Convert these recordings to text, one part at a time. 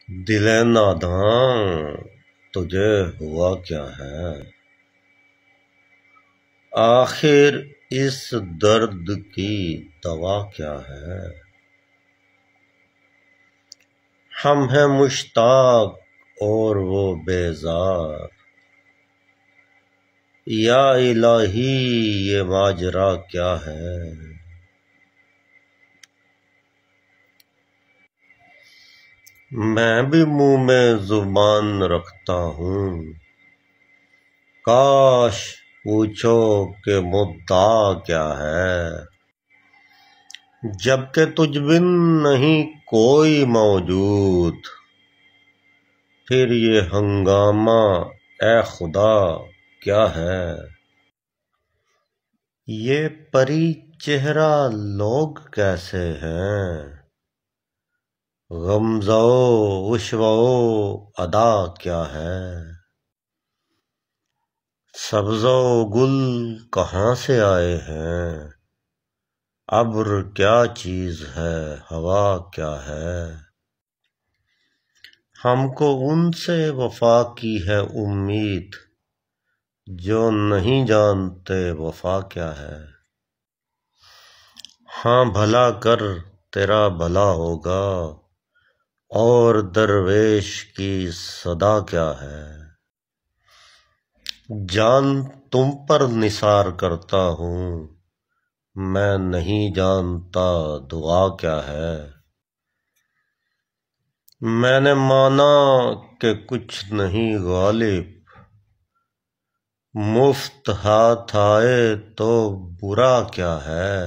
دل ناداں تجھے ہوا کیا ہے؟ آخر اس درد کی دوا کیا ہے؟ ہم ہیں مشتاق اور وہ بیزار، یا الہی یہ ماجرا کیا ہے؟ میں بھی منہ میں زبان رکھتا ہوں، کاش پوچھو کہ مدعا کیا ہے؟ جب کہ تجھ بن نہیں کوئی موجود، پھر یہ ہنگامہ اے خدا کیا ہے؟ یہ پری چہرہ لوگ کیسے ہیں؟ غمزہ و عشوہ و ادا کیا ہے؟ سبزہ و گل کہاں سے آئے ہیں؟ ابر کیا چیز ہے ہوا کیا ہے؟ ہم کو ان سے وفا کی ہے امید، جو نہیں جانتے وفا کیا ہے۔ ہاں بھلا کر تیرا بھلا ہوگا، اور درویش کی صدا کیا ہے؟ جان تم پر نثار کرتا ہوں، میں نہیں جانتا دعا کیا ہے۔ میں نے مانا کہ کچھ نہیں غالب، مفت ہاتھ آئے تو برا کیا ہے۔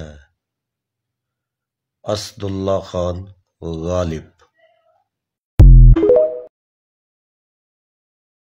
اسد اللہ خان غالب۔